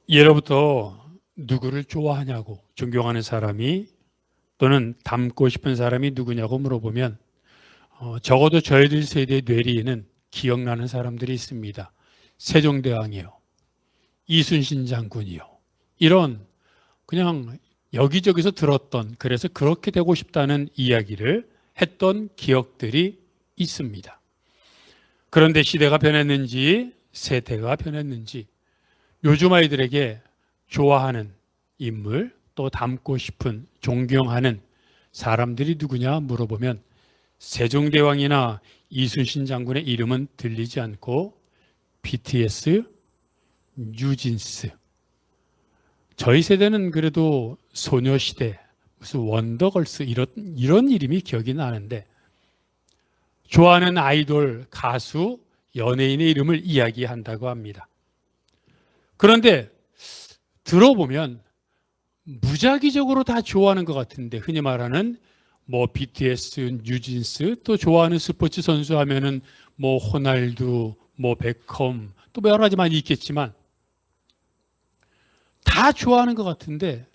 예로부터 누구를 좋아하냐고 존경하는 사람이 또는 닮고 싶은 사람이 누구냐고 물어보면 적어도 저희들 세대 뇌리에는 기억나는 사람들이 있습니다. 세종대왕이요, 이순신 장군이요. 이런 그냥 여기저기서 들었던, 그래서 그렇게 되고 싶다는 이야기를 했던 기억들이 있습니다. 그런데 시대가 변했는지 세대가 변했는지 요즘 아이들에게 좋아하는 인물, 또 닮고 싶은, 존경하는 사람들이 누구냐 물어보면 세종대왕이나 이순신 장군의 이름은 들리지 않고 BTS, 뉴진스. 저희 세대는 그래도 소녀시대, 무슨 원더걸스 이런 이름이 기억이 나는데 좋아하는 아이돌, 가수, 연예인의 이름을 이야기한다고 합니다. 그런데 들어보면 무작위적으로 다 좋아하는 것 같은데, 흔히 말하는 BTS, 뉴진스, 또 좋아하는 스포츠 선수 하면은 호날두, 베컴, 또 여러 가지 많이 있겠지만 다 좋아하는 것 같은데,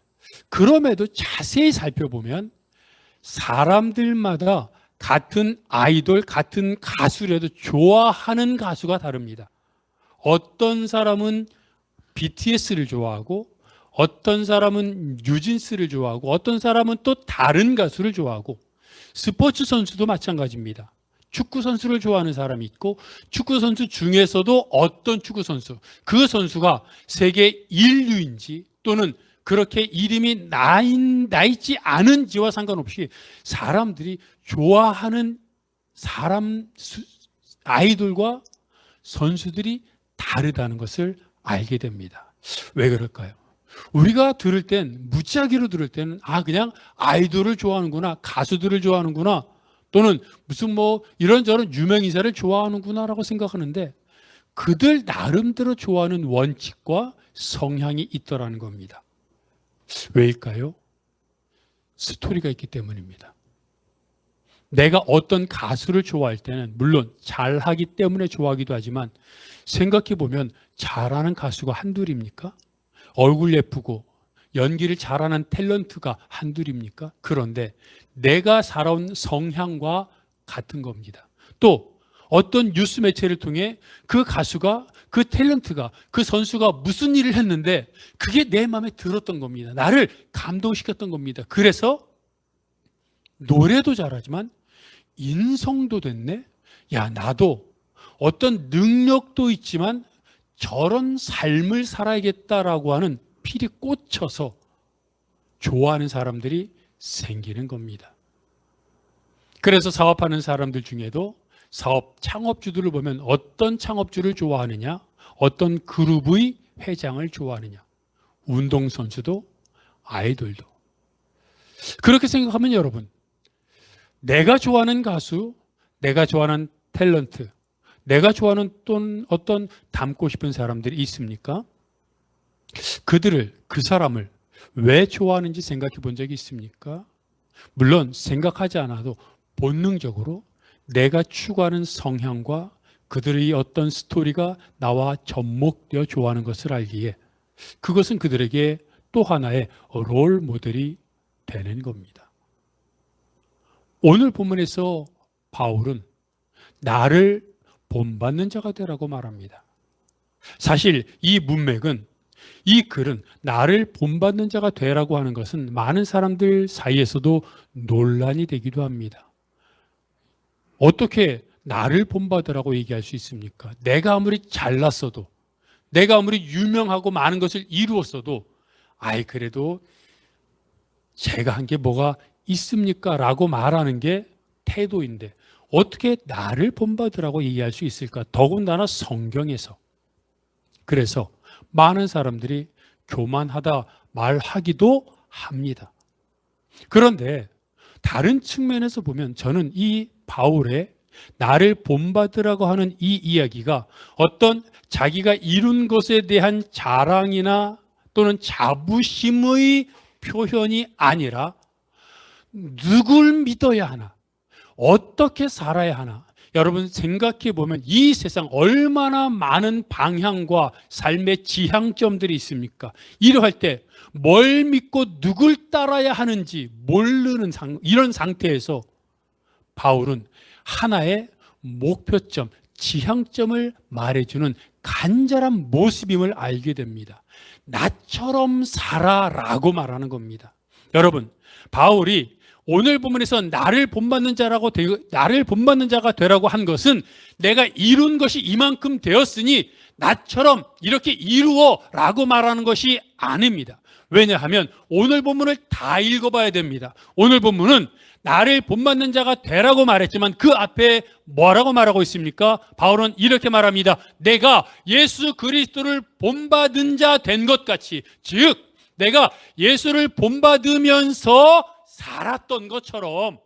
그럼에도 자세히 살펴보면 사람들마다 같은 아이돌, 같은 가수라도 좋아하는 가수가 다릅니다. 어떤 사람은 BTS를 좋아하고, 어떤 사람은 뉴진스를 좋아하고, 어떤 사람은 또 다른 가수를 좋아하고, 스포츠 선수도 마찬가지입니다. 축구 선수를 좋아하는 사람이 있고, 축구 선수 중에서도 어떤 축구 선수, 그 선수가 세계 인류인지 또는 그렇게 이름이 나 있지 않은지와 상관없이 사람들이 좋아하는 아이돌과 선수들이 다르다는 것을 알게 됩니다. 왜 그럴까요? 우리가 들을 땐, 무작위로 들을 때는 그냥 아이돌을 좋아하는구나, 가수들을 좋아하는구나, 또는 무슨 이런저런 유명인사를 좋아하는구나라고 생각하는데, 그들 나름대로 좋아하는 원칙과 성향이 있더라는 겁니다. 왜일까요? 스토리가 있기 때문입니다. 내가 어떤 가수를 좋아할 때는 물론 잘하기 때문에 좋아하기도 하지만, 생각해보면 잘하는 가수가 한둘입니까? 얼굴 예쁘고 연기를 잘하는 탤런트가 한둘입니까? 그런데 내가 살아온 성향과 같은 겁니다. 또 어떤 뉴스 매체를 통해 그 가수가, 그 탤런트가, 그 선수가 무슨 일을 했는데 그게 내 마음에 들었던 겁니다. 나를 감동시켰던 겁니다. 그래서 노래도 잘하지만 인성도 됐네? 야, 나도 어떤 능력도 있지만 저런 삶을 살아야겠다라고 하는 필이 꽂혀서 좋아하는 사람들이 생기는 겁니다. 그래서 사업하는 사람들 중에도 사업 창업주들을 보면 어떤 창업주를 좋아하느냐, 어떤 그룹의 회장을 좋아하느냐, 운동선수도 아이돌도. 그렇게 생각하면 여러분, 내가 좋아하는 가수, 내가 좋아하는 탤런트, 내가 좋아하는 어떤 닮고 싶은 사람들이 있습니까? 그 사람을 왜 좋아하는지 생각해 본 적이 있습니까? 물론 생각하지 않아도 본능적으로 내가 추구하는 성향과 그들의 어떤 스토리가 나와 접목되어 좋아하는 것을 알기에 그것은 그들에게 또 하나의 롤 모델이 되는 겁니다. 오늘 본문에서 바울은 나를 본받는 자가 되라고 말합니다. 사실 이 문맥은, 이 글은 나를 본받는 자가 되라고 하는 것은 많은 사람들 사이에서도 논란이 되기도 합니다. 어떻게 나를 본받으라고 얘기할 수 있습니까? 내가 아무리 잘났어도, 내가 아무리 유명하고 많은 것을 이루었어도 그래도 제가 한 게 뭐가 있습니까? 라고 말하는 게 태도인데 어떻게 나를 본받으라고 얘기할 수 있을까? 더군다나 성경에서. 그래서 많은 사람들이 교만하다 말하기도 합니다. 그런데 다른 측면에서 보면 저는 이 바울의 나를 본받으라고 하는 이 이야기가 어떤 자기가 이룬 것에 대한 자랑이나 또는 자부심의 표현이 아니라 누굴 믿어야 하나, 어떻게 살아야 하나, 여러분 생각해 보면 이 세상 얼마나 많은 방향과 삶의 지향점들이 있습니까? 이러할 때 뭘 믿고 누굴 따라야 하는지 모르는 이런 상태에서 바울은 하나의 목표점, 지향점을 말해주는 간절한 모습임을 알게 됩니다. 나처럼 살아라고 말하는 겁니다. 여러분, 바울이 오늘 본문에서 나를 본받는 자가 되라고 한 것은 내가 이룬 것이 이만큼 되었으니 나처럼 이렇게 이루어라고 말하는 것이 아닙니다. 왜냐하면 오늘 본문을 다 읽어봐야 됩니다. 오늘 본문은 나를 본받는 자가 되라고 말했지만 그 앞에 뭐라고 말하고 있습니까? 바울은 이렇게 말합니다. 내가 예수 그리스도를 본받은 자 된 것 같이, 즉 내가 예수를 본받으면서 살았던 것처럼.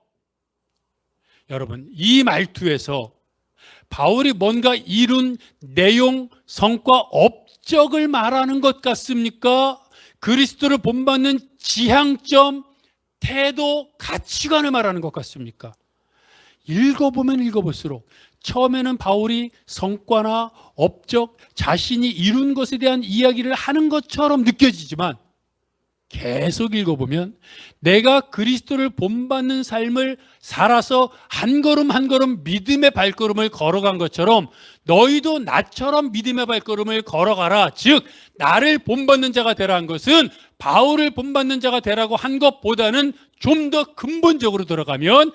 여러분, 이 말투에서 바울이 뭔가 이룬 내용, 성과, 업적을 말하는 것 같습니까? 그리스도를 본받는 지향점, 태도, 가치관을 말하는 것 같습니까? 읽어보면 읽어볼수록 처음에는 바울이 성과나 업적, 자신이 이룬 것에 대한 이야기를 하는 것처럼 느껴지지만 계속 읽어보면 내가 그리스도를 본받는 삶을 살아서 한 걸음 한 걸음 믿음의 발걸음을 걸어간 것처럼 너희도 나처럼 믿음의 발걸음을 걸어가라. 즉 나를 본받는 자가 되라는 것은 바울을 본받는 자가 되라고 한 것보다는 좀 더 근본적으로 들어가면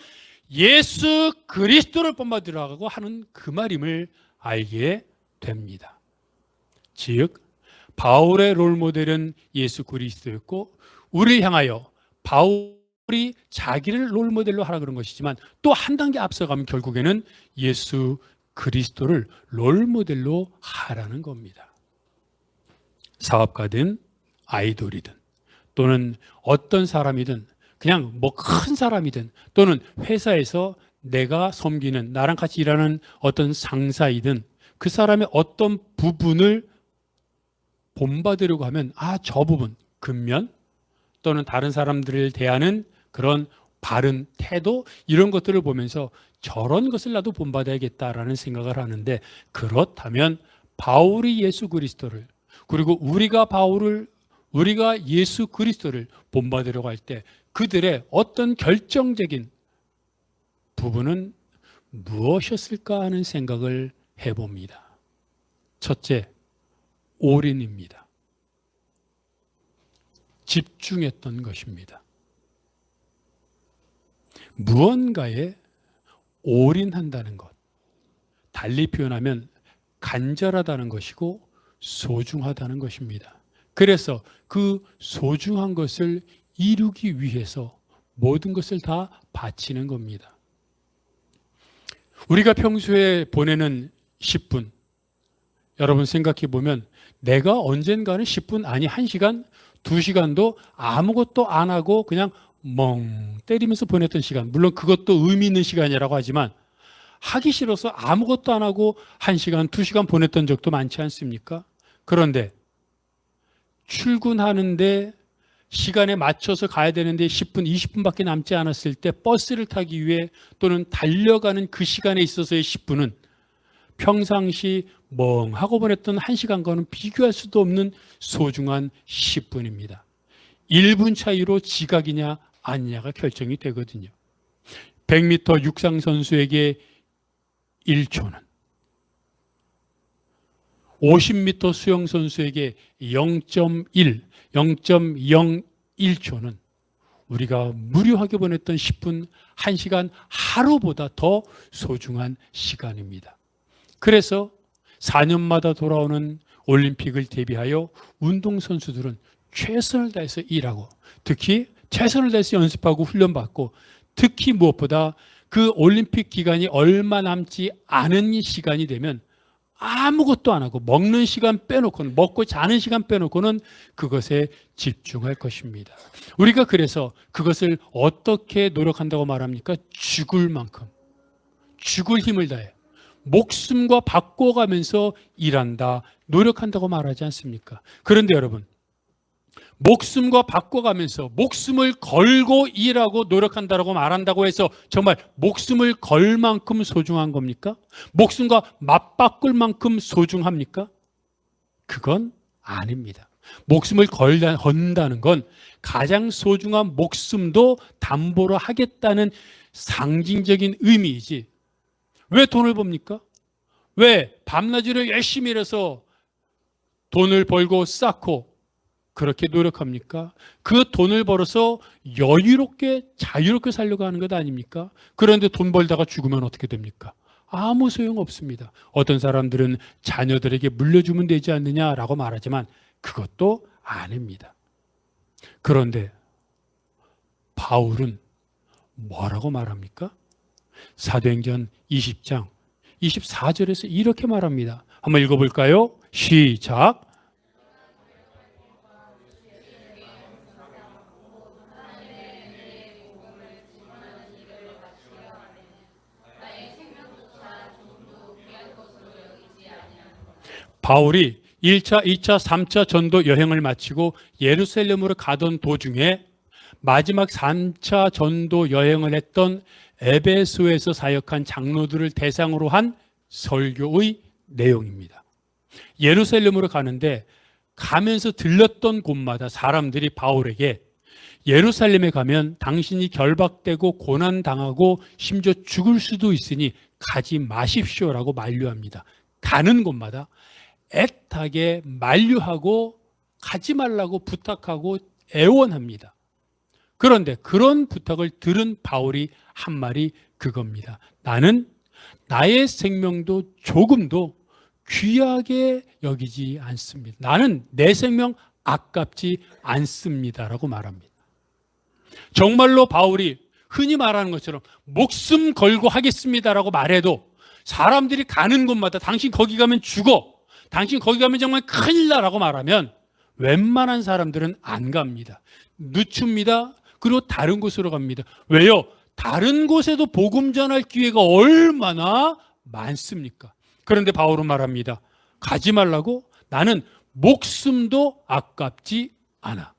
예수 그리스도를 본받으라고 하는 그 말임을 알게 됩니다. 즉 바울의 롤모델은 예수 그리스도였고 우리를 향하여 바울이 자기를 롤모델로 하라 그런 것이지만 또 한 단계 앞서가면 결국에는 예수 그리스도를 롤모델로 하라는 겁니다. 사업가든 아이돌이든 또는 어떤 사람이든 그냥 뭐 큰 사람이든 또는 회사에서 내가 섬기는 나랑 같이 일하는 어떤 상사이든 그 사람의 어떤 부분을 본받으려고 하면 저 부분, 근면 또는 다른 사람들을 대하는 그런 바른 태도 이런 것들을 보면서 저런 것을 나도 본받아야겠다라는 생각을 하는데 그렇다면 바울이 예수 그리스도를 그리고 우리가 예수 그리스도를 본받으려고 할 때 그들의 어떤 결정적인 부분은 무엇이었을까 하는 생각을 해봅니다. 첫째, 올인입니다. 집중했던 것입니다. 무언가에 올인한다는 것, 달리 표현하면 간절하다는 것이고 소중하다는 것입니다. 그래서 그 소중한 것을 이루기 위해서 모든 것을 다 바치는 겁니다. 우리가 평소에 보내는 10분, 여러분 생각해 보면 내가 언젠가는 10분 아니 1시간, 2시간도 아무것도 안 하고 그냥 멍 때리면서 보냈던 시간, 물론 그것도 의미 있는 시간이라고 하지만 하기 싫어서 아무것도 안 하고 1시간, 2시간 보냈던 적도 많지 않습니까? 그런데 출근하는데 시간에 맞춰서 가야 되는데 10분, 20분밖에 남지 않았을 때 버스를 타기 위해 또는 달려가는 그 시간에 있어서의 10분은 평상시 멍하고 보냈던 1시간과는 비교할 수도 없는 소중한 10분입니다. 1분 차이로 지각이냐 아니냐가 결정이 되거든요. 100m 육상 선수에게 1초는 50m 수영 선수에게 0.1, 0.01초는 우리가 무료하게 보냈던 10분, 1시간 하루보다 더 소중한 시간입니다. 그래서 4년마다 돌아오는 올림픽을 대비하여 운동선수들은 최선을 다해서 일하고 특히 최선을 다해서 연습하고 훈련받고 특히 무엇보다 그 올림픽 기간이 얼마 남지 않은 시간이 되면 아무것도 안 하고 먹는 시간 빼놓고는 먹고 자는 시간 빼놓고는 그것에 집중할 것입니다. 우리가 그래서 그것을 어떻게 노력한다고 말합니까? 죽을 만큼 죽을 힘을 다해 목숨과 바꿔가면서 일한다, 노력한다고 말하지 않습니까? 그런데 여러분, 목숨과 바꿔가면서 목숨을 걸고 일하고 노력한다라고 말한다고 해서 정말 목숨을 걸 만큼 소중한 겁니까? 목숨과 맞바꿀 만큼 소중합니까? 그건 아닙니다. 목숨을 건다는 건 가장 소중한 목숨도 담보로 하겠다는 상징적인 의미이지. 왜 돈을 법니까? 왜 밤낮으로 열심히 일해서 돈을 벌고 쌓고 그렇게 노력합니까? 그 돈을 벌어서 여유롭게 자유롭게 살려고 하는 것 아닙니까? 그런데 돈 벌다가 죽으면 어떻게 됩니까? 아무 소용 없습니다. 어떤 사람들은 자녀들에게 물려주면 되지 않느냐라고 말하지만 그것도 아닙니다. 그런데 바울은 뭐라고 말합니까? 사도행전 20장 24절에서 이렇게 말합니다. 한번 읽어볼까요? 시작. 바울이 1차, 2차, 3차 전도 여행을 마치고 예루살렘으로 가던 도중에 마지막 3차 전도 여행을 했던 에베소에서 사역한 장로들을 대상으로 한 설교의 내용입니다. 예루살렘으로 가는데 가면서 들렀던 곳마다 사람들이 바울에게 예루살렘에 가면 당신이 결박되고 고난당하고 심지어 죽을 수도 있으니 가지 마십시오라고 만류합니다. 가는 곳마다 애타게 만류하고 가지 말라고 부탁하고 애원합니다. 그런데 그런 부탁을 들은 바울이 한 말이 그겁니다. 나는 나의 생명도 조금도 귀하게 여기지 않습니다. 나는 내 생명 아깝지 않습니다라고 말합니다. 정말로 바울이 흔히 말하는 것처럼 목숨 걸고 하겠습니다라고 말해도 사람들이 가는 곳마다 당신 거기 가면 죽어, 당신 거기 가면 정말 큰일 나라고 말하면 웬만한 사람들은 안 갑니다. 늦춥니다. 그리고 다른 곳으로 갑니다. 왜요? 다른 곳에도 복음 전할 기회가 얼마나 많습니까? 그런데 바울은 말합니다. 가지 말라고? 나는 목숨도 아깝지 않아.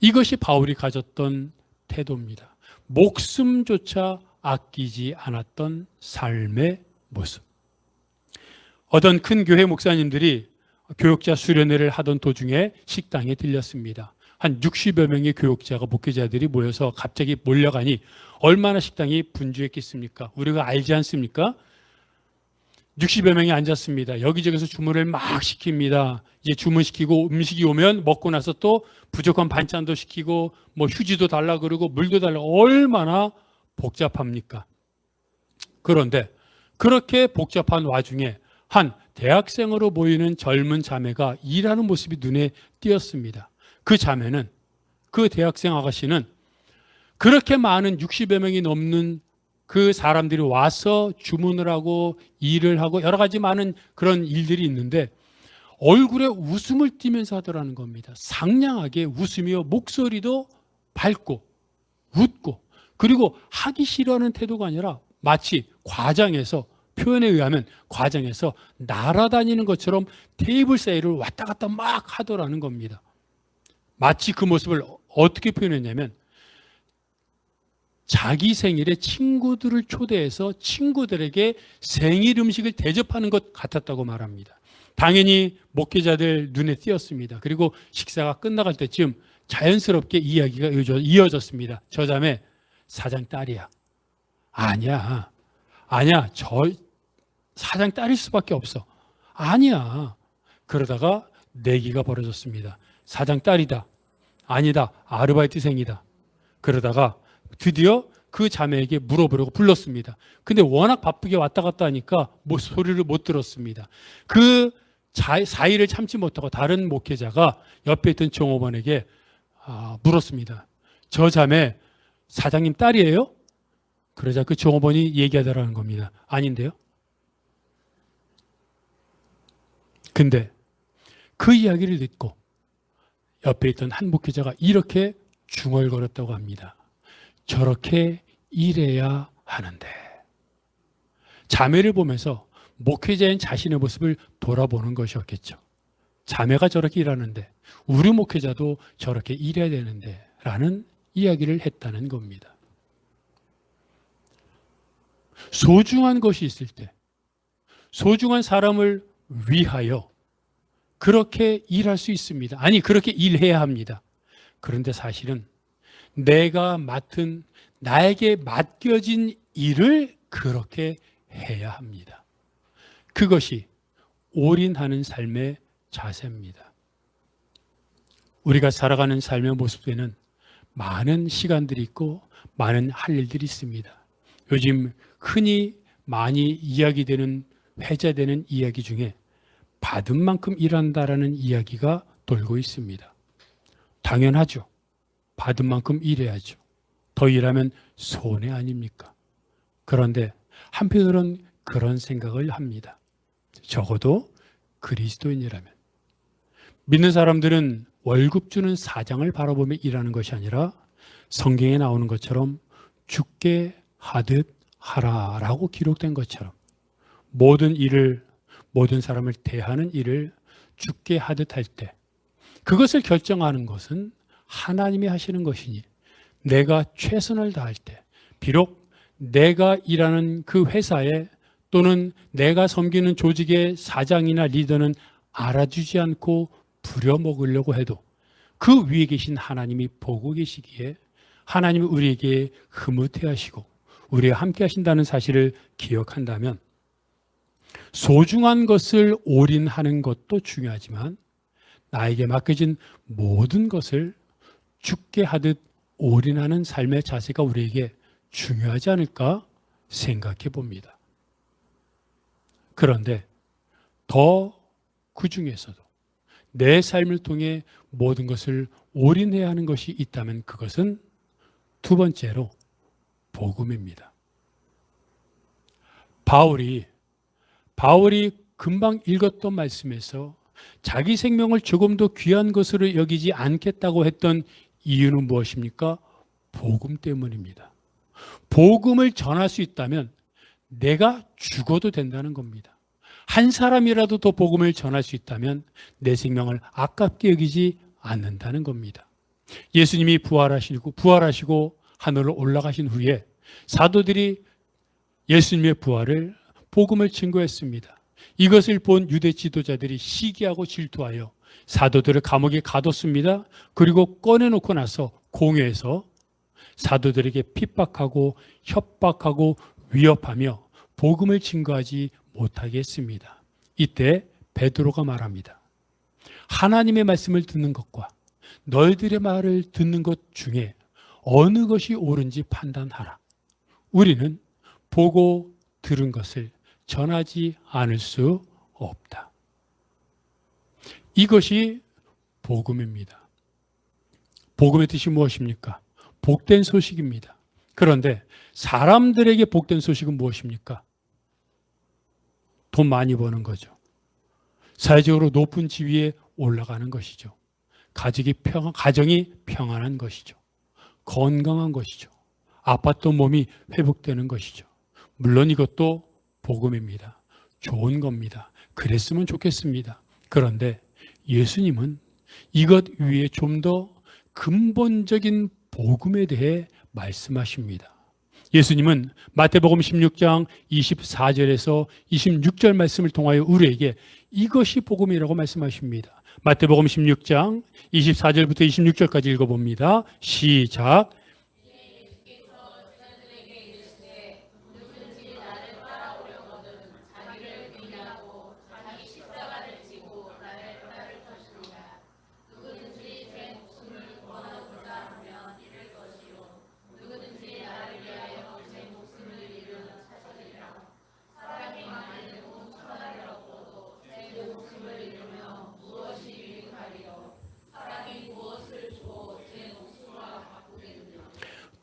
이것이 바울이 가졌던 태도입니다. 목숨조차 아끼지 않았던 삶의 모습. 어떤 큰 교회 목사님들이 교역자 수련회를 하던 도중에 식당에 들렸습니다. 한 60여 명의 교역자가 목회자들이 모여서 갑자기 몰려가니 얼마나 식당이 분주했겠습니까? 우리가 알지 않습니까? 60여 명이 앉았습니다. 여기저기서 주문을 막 시킵니다. 이제 주문시키고 음식이 오면 먹고 나서 또 부족한 반찬도 시키고 뭐 휴지도 달라 그러고 물도 달라. 얼마나 복잡합니까? 그런데 그렇게 복잡한 와중에 한 대학생으로 보이는 젊은 자매가 일하는 모습이 눈에 띄었습니다. 그 자매는, 그 대학생 아가씨는 그렇게 많은 60여 명이 넘는 그 사람들이 와서 주문을 하고 일을 하고 여러 가지 많은 그런 일들이 있는데 얼굴에 웃음을 띠면서 하더라는 겁니다. 상냥하게 웃으며 목소리도 밝고 웃고, 그리고 하기 싫어하는 태도가 아니라 마치 과장해서, 표현에 의하면 과장해서 날아다니는 것처럼 테이블 사이를 왔다 갔다 막 하더라는 겁니다. 마치 그 모습을 어떻게 표현했냐면 자기 생일에 친구들을 초대해서 친구들에게 생일 음식을 대접하는 것 같았다고 말합니다. 당연히 목회자들 눈에 띄었습니다. 그리고 식사가 끝나갈 때쯤 자연스럽게 이야기가 이어졌습니다. 저 자매 사장 딸이야. 아니야. 저 사장 딸일 수밖에 없어. 아니야. 그러다가 내기가 벌어졌습니다. 사장 딸이다. 아니다. 아르바이트생이다. 그러다가 드디어 그 자매에게 물어보려고 불렀습니다. 근데 워낙 바쁘게 왔다 갔다 하니까 소리를 못 들었습니다. 그 사의를 참지 못하고 다른 목회자가 옆에 있던 종업원에게 물었습니다. 저 자매 사장님 딸이에요? 그러자 그 종업원이 얘기하더라는 겁니다. 아닌데요? 근데 그 이야기를 듣고 옆에 있던 한 목회자가 이렇게 중얼거렸다고 합니다. 저렇게 일해야 하는데. 자매를 보면서 목회자인 자신의 모습을 돌아보는 것이었겠죠. 자매가 저렇게 일하는데 우리 목회자도 저렇게 일해야 되는데 라는 이야기를 했다는 겁니다. 소중한 것이 있을 때, 소중한 사람을 위하여 그렇게 일할 수 있습니다. 아니, 그렇게 일해야 합니다. 그런데 사실은 내가 맡은, 나에게 맡겨진 일을 그렇게 해야 합니다. 그것이 올인하는 삶의 자세입니다. 우리가 살아가는 삶의 모습에는 많은 시간들이 있고 많은 할 일들이 있습니다. 요즘 흔히 많이 이야기되는, 회자되는 이야기 중에 받은 만큼 일한다라는 이야기가 돌고 있습니다. 당연하죠. 받은 만큼 일해야죠. 더 일하면 손해 아닙니까? 그런데 한편으로는 그런 생각을 합니다. 적어도 그리스도인이라면. 믿는 사람들은 월급 주는 사장을 바라보며 일하는 것이 아니라 성경에 나오는 것처럼 주께 하듯 하라라고 기록된 것처럼 모든 일을, 모든 사람을 대하는 일을 주께 하듯 할 때 그것을 결정하는 것은 하나님이 하시는 것이니 내가 최선을 다할 때 비록 내가 일하는 그 회사에 또는 내가 섬기는 조직의 사장이나 리더는 알아주지 않고 부려먹으려고 해도 그 위에 계신 하나님이 보고 계시기에 하나님이 우리에게 흐뭇해 하시고 우리와 함께 하신다는 사실을 기억한다면 소중한 것을 올인하는 것도 중요하지만 나에게 맡겨진 모든 것을 주께 하듯 올인하는 삶의 자세가 우리에게 중요하지 않을까 생각해 봅니다. 그런데 더 그 중에서도 내 삶을 통해 모든 것을 올인해야 하는 것이 있다면 그것은 두 번째로 복음입니다. 바울이 금방 읽었던 말씀에서 자기 생명을 조금도 귀한 것으로 여기지 않겠다고 했던 이유는 무엇입니까? 복음 때문입니다. 복음을 전할 수 있다면 내가 죽어도 된다는 겁니다. 한 사람이라도 더 복음을 전할 수 있다면 내 생명을 아깝게 여기지 않는다는 겁니다. 예수님이 부활하시고 하늘로 올라가신 후에 사도들이 예수님의 부활을 복음을 증거했습니다. 이것을 본 유대 지도자들이 시기하고 질투하여 사도들을 감옥에 가뒀습니다. 그리고 꺼내놓고 나서 공회에서 사도들에게 핍박하고 협박하고 위협하며 복음을 증거하지 못하게 했습니다. 이때 베드로가 말합니다. 하나님의 말씀을 듣는 것과 너희들의 말을 듣는 것 중에 어느 것이 옳은지 판단하라. 우리는 보고 들은 것을 전하지 않을 수 없다. 이것이 복음입니다. 복음의 뜻이 무엇입니까? 복된 소식입니다. 그런데 사람들에게 복된 소식은 무엇입니까? 돈 많이 버는 거죠. 사회적으로 높은 지위에 올라가는 것이죠. 가정이 평안한 것이죠. 건강한 것이죠. 아팠던 몸이 회복되는 것이죠. 물론 이것도 복음입니다. 좋은 겁니다. 그랬으면 좋겠습니다. 그런데 예수님은 이것 위에 좀 더 근본적인 복음에 대해 말씀하십니다. 예수님은 마태복음 16장 24절에서 26절 말씀을 통하여 우리에게 이것이 복음이라고 말씀하십니다. 마태복음 16장 24절부터 26절까지 읽어봅니다. 시작.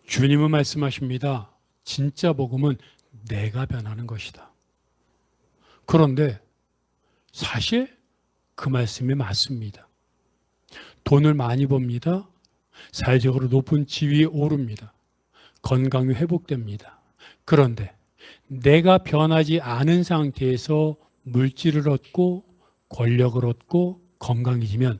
주님은 말씀하십니다. 진짜 복음은 내가 변하는 것이다. 그런데 사실 그 말씀이 맞습니다. 돈을 많이 법니다. 사회적으로 높은 지위에 오릅니다. 건강이 회복됩니다. 그런데 내가 변하지 않은 상태에서 물질을 얻고 권력을 얻고 건강해지면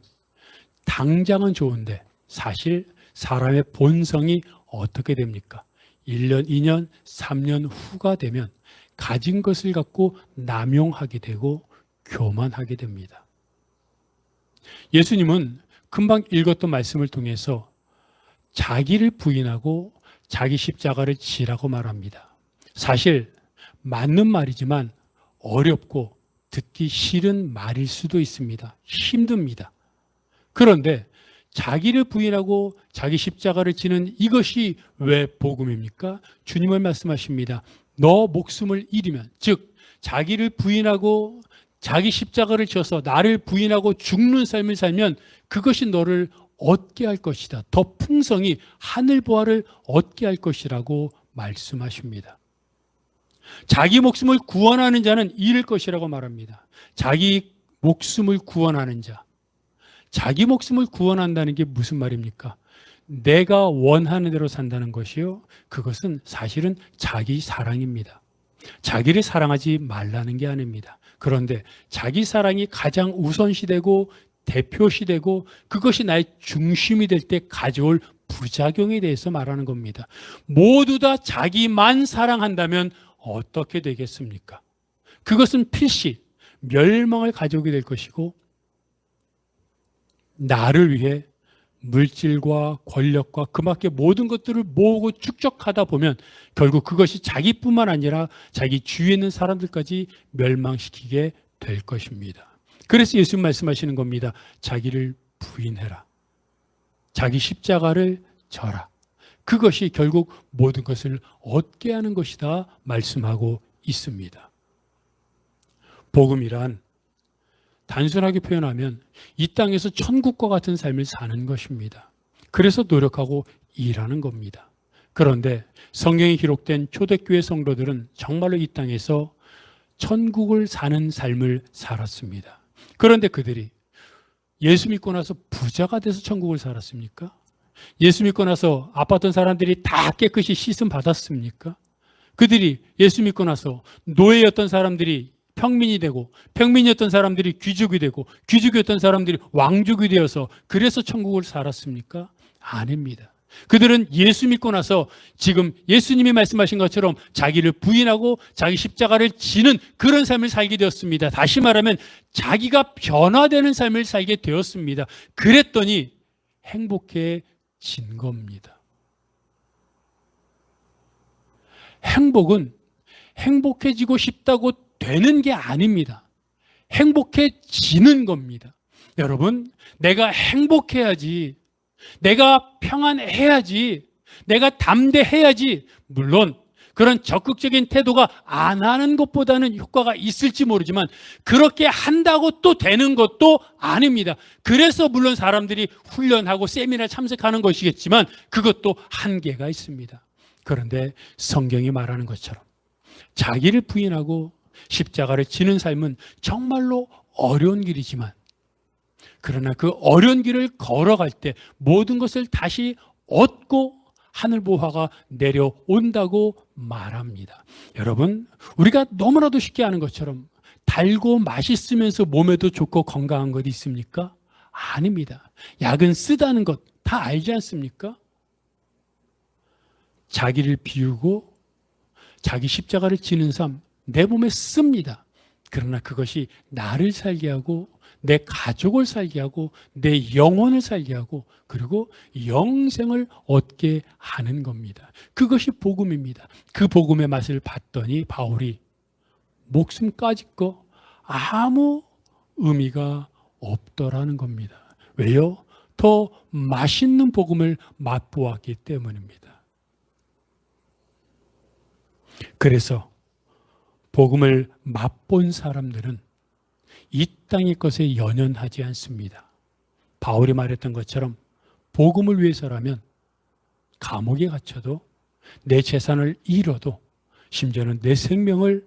당장은 좋은데 사실 사람의 본성이 어떻게 됩니까? 1년, 2년, 3년 후가 되면 가진 것을 갖고 남용하게 되고 교만하게 됩니다. 예수님은 금방 읽었던 말씀을 통해서 자기를 부인하고 자기 십자가를 지라고 말합니다. 사실 맞는 말이지만 어렵고 듣기 싫은 말일 수도 있습니다. 힘듭니다. 그런데 자기를 부인하고 자기 십자가를 지는 이것이 왜 복음입니까? 주님은 말씀하십니다. 너 목숨을 잃으면, 즉 자기를 부인하고 자기 십자가를 져서 나를 부인하고 죽는 삶을 살면 그것이 너를 얻게 할 것이다. 더 풍성히 하늘 보화를 얻게 할 것이라고 말씀하십니다. 자기 목숨을 구원하는 자는 잃을 것이라고 말합니다. 자기 목숨을 구원하는 자. 자기 목숨을 구원한다는 게 무슨 말입니까? 내가 원하는 대로 산다는 것이요. 그것은 사실은 자기 사랑입니다. 자기를 사랑하지 말라는 게 아닙니다. 그런데 자기 사랑이 가장 우선시되고 대표시되고 그것이 나의 중심이 될 때 가져올 부작용에 대해서 말하는 겁니다. 모두 다 자기만 사랑한다면 어떻게 되겠습니까? 그것은 필시 멸망을 가져오게 될 것이고 나를 위해 물질과 권력과 그 밖에 모든 것들을 모으고 축적하다 보면 결국 그것이 자기뿐만 아니라 자기 주위에 있는 사람들까지 멸망시키게 될 것입니다. 그래서 예수님 말씀하시는 겁니다. 자기를 부인해라. 자기 십자가를 져라. 그것이 결국 모든 것을 얻게 하는 것이다 말씀하고 있습니다. 복음이란 단순하게 표현하면 이 땅에서 천국과 같은 삶을 사는 것입니다. 그래서 노력하고 일하는 겁니다. 그런데 성경에 기록된 초대교회 성도들은 정말로 이 땅에서 천국을 사는 삶을 살았습니다. 그런데 그들이 예수 믿고 나서 부자가 돼서 천국을 살았습니까? 예수 믿고 나서 아팠던 사람들이 다 깨끗이 씻음 받았습니까? 그들이 예수 믿고 나서 노예였던 사람들이 평민이 되고 평민이었던 사람들이 귀족이 되고 귀족이었던 사람들이 왕족이 되어서 그래서 천국을 살았습니까? 아닙니다. 그들은 예수 믿고 나서 지금 예수님이 말씀하신 것처럼 자기를 부인하고 자기 십자가를 지는 그런 삶을 살게 되었습니다. 다시 말하면 자기가 변화되는 삶을 살게 되었습니다. 그랬더니 행복해진 겁니다. 행복은 행복해지고 싶다고 되는 게 아닙니다. 행복해지는 겁니다. 여러분, 내가 행복해야지, 내가 평안해야지, 내가 담대해야지, 물론 그런 적극적인 태도가 안 하는 것보다는 효과가 있을지 모르지만 그렇게 한다고 또 되는 것도 아닙니다. 그래서 물론 사람들이 훈련하고 세미나 참석하는 것이겠지만 그것도 한계가 있습니다. 그런데 성경이 말하는 것처럼 자기를 부인하고 십자가를 지는 삶은 정말로 어려운 길이지만 그러나 그 어려운 길을 걸어갈 때 모든 것을 다시 얻고 하늘 보화가 내려온다고 말합니다. 여러분, 우리가 너무나도 쉽게 아는 것처럼 달고 맛있으면서 몸에도 좋고 건강한 것 있습니까? 아닙니다. 약은 쓰다는 것 다 알지 않습니까? 자기를 비우고 자기 십자가를 지는 삶, 내 몸에 씁니다. 그러나 그것이 나를 살게 하고 내 가족을 살게 하고 내 영혼을 살게 하고 그리고 영생을 얻게 하는 겁니다. 그것이 복음입니다. 그 복음의 맛을 봤더니 바울이 목숨까지 거 아무 의미가 없더라는 겁니다. 왜요? 더 맛있는 복음을 맛보았기 때문입니다. 그래서 복음을 맛본 사람들은 이 땅의 것에 연연하지 않습니다. 바울이 말했던 것처럼 복음을 위해서라면 감옥에 갇혀도 내 재산을 잃어도 심지어는 내 생명을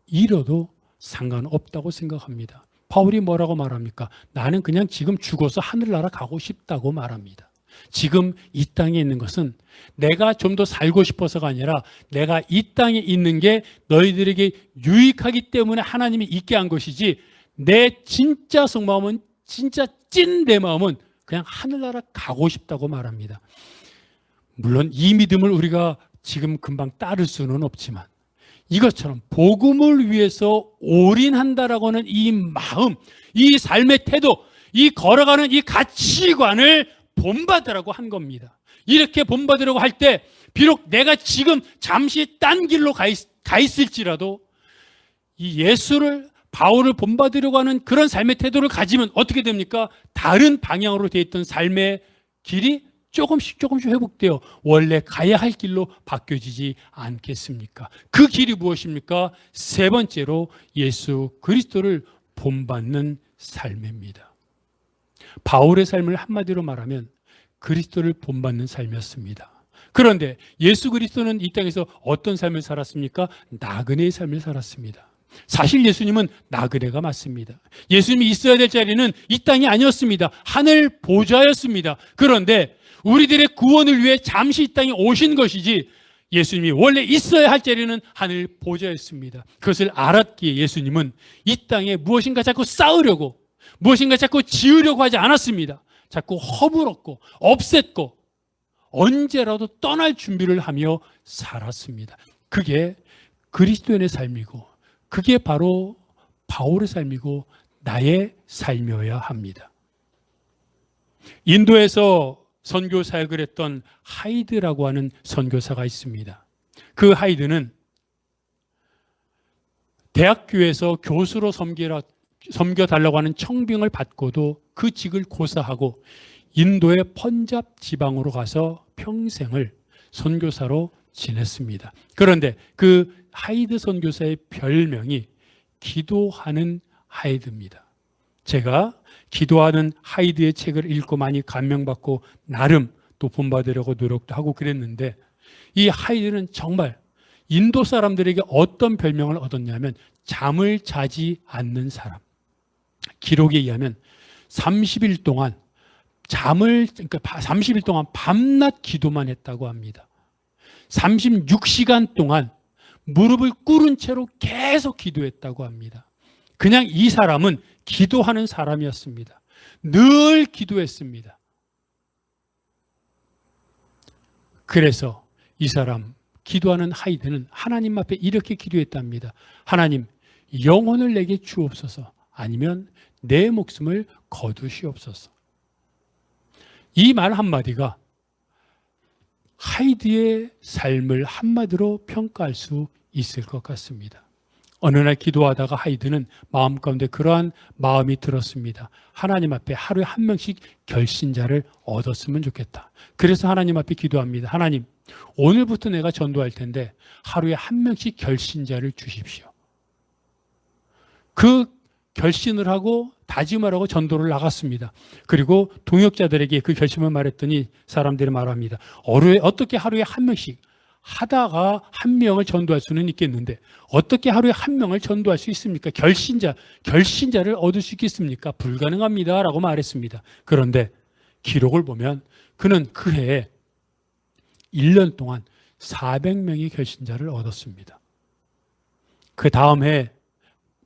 잃어도 상관없다고 생각합니다. 바울이 뭐라고 말합니까? 나는 그냥 지금 죽어서 하늘나라 가고 싶다고 말합니다. 지금 이 땅에 있는 것은 내가 좀 더 살고 싶어서가 아니라 내가 이 땅에 있는 게 너희들에게 유익하기 때문에 하나님이 있게 한 것이지 내 진짜 속마음은 진짜 찐 내 마음은 그냥 하늘나라 가고 싶다고 말합니다. 물론 이 믿음을 우리가 지금 금방 따를 수는 없지만 이것처럼 복음을 위해서 올인한다라고 하는 이 마음, 이 삶의 태도, 이 걸어가는 이 가치관을 본받으라고 한 겁니다. 이렇게 본받으라고 할 때 비록 내가 지금 잠시 딴 길로 가 있을지라도 이 예수를, 바울을 본받으려고 하는 그런 삶의 태도를 가지면 어떻게 됩니까? 다른 방향으로 되어 있던 삶의 길이 조금씩 회복되어 원래 가야 할 길로 바뀌어지지 않겠습니까? 그 길이 무엇입니까? 세 번째로 예수 그리스도를 본받는 삶입니다. 바울의 삶을 한마디로 말하면 그리스도를 본받는 삶이었습니다. 그런데 예수 그리스도는 이 땅에서 어떤 삶을 살았습니까? 나그네의 삶을 살았습니다. 사실 예수님은 나그네가 맞습니다. 예수님이 있어야 될 자리는 이 땅이 아니었습니다. 하늘 보좌였습니다. 그런데 우리들의 구원을 위해 잠시 이 땅에 오신 것이지 예수님이 원래 있어야 할 자리는 하늘 보좌였습니다. 그것을 알았기에 예수님은 이 땅에 무엇인가 자꾸 쌓으려고, 무엇인가 자꾸 지으려고 하지 않았습니다. 자꾸 허물었고 없앴고 언제라도 떠날 준비를 하며 살았습니다. 그게 그리스도인의 삶이고 그게 바로 바울의 삶이고 나의 삶이어야 합니다. 인도에서 선교 사역을 했던 하이드라고 하는 선교사가 있습니다. 그 하이드는 대학교에서 교수로 섬겨달라고 하는 청빙을 받고도 그 직을 고사하고 인도의 펀잡 지방으로 가서 평생을 선교사로 지냈습니다. 그런데 그 하이드 선교사의 별명이 기도하는 하이드입니다. 제가 기도하는 하이드의 책을 읽고 많이 감명받고 나름 또 본받으려고 노력도 하고 그랬는데 이 하이드는 정말 인도 사람들에게 어떤 별명을 얻었냐면 잠을 자지 않는 사람. 기록에 의하면 30일 동안 30일 동안 밤낮 기도만 했다고 합니다. 36시간 동안 무릎을 꿇은 채로 계속 기도했다고 합니다. 그냥 이 사람은 기도하는 사람이었습니다. 늘 기도했습니다. 그래서 이 사람, 기도하는 하이드는 하나님 앞에 이렇게 기도했답니다. 하나님, 영혼을 내게 주옵소서, 아니면 내 목숨을 거두시옵소서. 이 말 한마디가 하이드의 삶을 한마디로 평가할 수 있을 것 같습니다. 어느 날 기도하다가 하이드는 마음 가운데 그러한 마음이 들었습니다. 하나님 앞에 하루에 한 명씩 결신자를 얻었으면 좋겠다. 그래서 하나님 앞에 기도합니다. 하나님, 오늘부터 내가 전도할 텐데 하루에 한 명씩 결신자를 주십시오. 그 결신을 하고 다짐을 하고 전도를 나갔습니다. 그리고 동역자들에게 그 결심을 말했더니 사람들이 말합니다. 어떻게 하루에 한 명씩 하다가 한 명을 전도할 수는 있겠는데 어떻게 하루에 한 명을 전도할 수 있습니까? 결신자를 얻을 수 있겠습니까? 불가능합니다 라고 말했습니다. 그런데 기록을 보면 그는 그 해에 1년 동안 400명의 결신자를 얻었습니다. 그 다음 해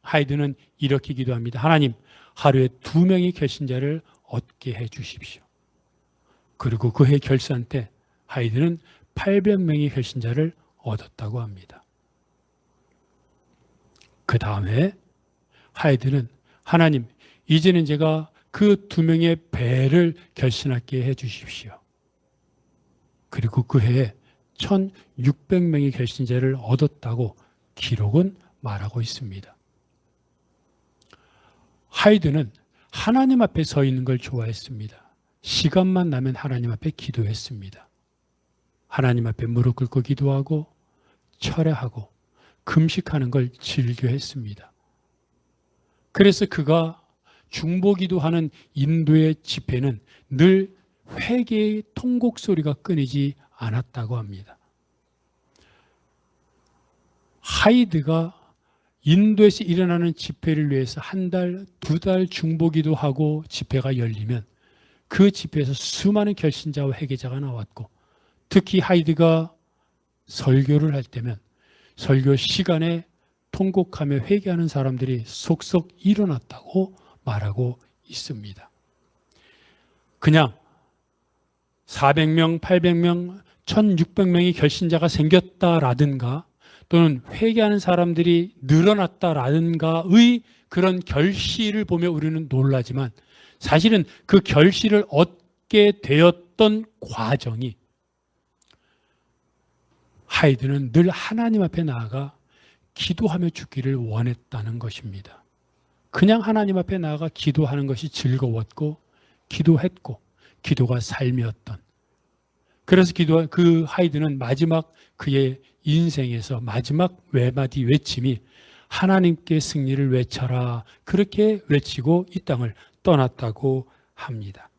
하이드는 이렇게 기도합니다. 하나님, 하루에 2명의 결신자를 얻게 해 주십시오. 그리고 그 해 결산 때 하이드는 800명의 결신자를 얻었다고 합니다. 그 다음에 하이드는 하나님, 이제는 제가 그 2명의 배를 결신하게 해 주십시오. 그리고 그 해에 1600명의 결신자를 얻었다고 기록은 말하고 있습니다. 하이드는 하나님 앞에 서 있는 걸 좋아했습니다. 시간만 나면 하나님 앞에 기도했습니다. 하나님 앞에 무릎 꿇고 기도하고 철야하고 금식하는 걸 즐겨했습니다. 그래서 그가 중보기도하는 인도의 집회는 늘 회개의 통곡 소리가 끊이지 않았다고 합니다. 하이드가 인도에서 일어나는 집회를 위해서 1달, 2달 중보기도하고 집회가 열리면 그 집회에서 수많은 결신자와 회개자가 나왔고 특히 하이드가 설교를 할 때면 설교 시간에 통곡하며 회개하는 사람들이 속속 일어났다고 말하고 있습니다. 그냥 400명, 800명, 1600명이 결신자가 생겼다라든가 또는 회개하는 사람들이 늘어났다라든가의 그런 결실을 보며 우리는 놀라지만 사실은 그 결실을 얻게 되었던 과정이 하이드는 늘 하나님 앞에 나아가 기도하며 죽기를 원했다는 것입니다. 그냥 하나님 앞에 나아가 기도하는 것이 즐거웠고 기도했고 기도가 삶이었던, 그래서 그 하이드는 마지막 그의 인생에서 마지막 외마디 외침이 하나님께 승리를 외쳐라, 그렇게 외치고 이 땅을 떠났다고 합니다.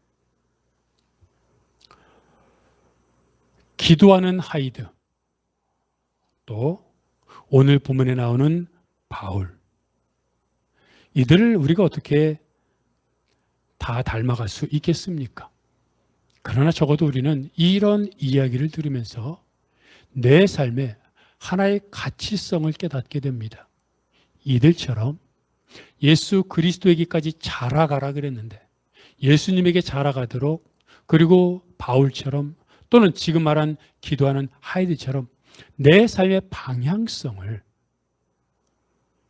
기도하는 하이드, 또 오늘 본문에 나오는 바울, 이들을 우리가 어떻게 다 닮아갈 수 있겠습니까? 그러나 적어도 우리는 이런 이야기를 들으면서 내 삶에 하나의 가치성을 깨닫게 됩니다. 이들처럼 예수 그리스도에게까지 자라가라 그랬는데 예수님에게 자라가도록, 그리고 바울처럼 또는 지금 말한 기도하는 하이드처럼 내 삶의 방향성을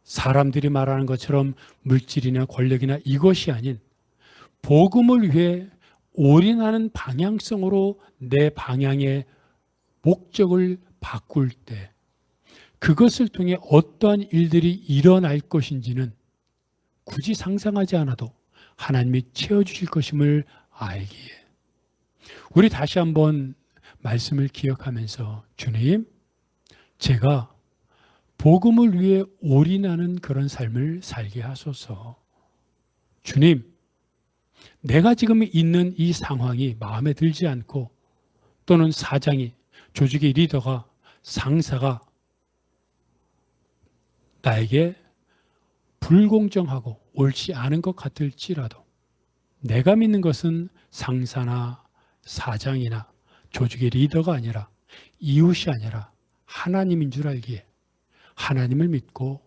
사람들이 말하는 것처럼 물질이나 권력이나 이것이 아닌 복음을 위해 올인하는 방향성으로 내 방향의 목적을 바꿀 때 그것을 통해 어떠한 일들이 일어날 것인지는 굳이 상상하지 않아도 하나님이 채워주실 것임을 알기에 우리 다시 한번 말씀을 기억하면서 주님, 제가 복음을 위해 올인하는 그런 삶을 살게 하소서. 주님, 내가 지금 있는 이 상황이 마음에 들지 않고 또는 사장이, 조직의 리더가, 상사가 나에게 불공정하고 옳지 않은 것 같을지라도 내가 믿는 것은 상사나 사장이나 조직의 리더가 아니라 이웃이 아니라 하나님인 줄 알기에 하나님을 믿고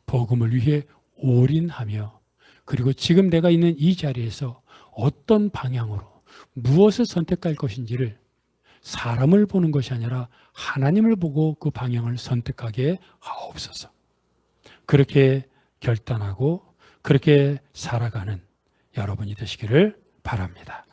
복음을 위해 올인하며, 그리고 지금 내가 있는 이 자리에서 어떤 방향으로 무엇을 선택할 것인지를 사람을 보는 것이 아니라 하나님을 보고 그 방향을 선택하게 하옵소서. 그렇게 결단하고 그렇게 살아가는 여러분이 되시기를 바랍니다.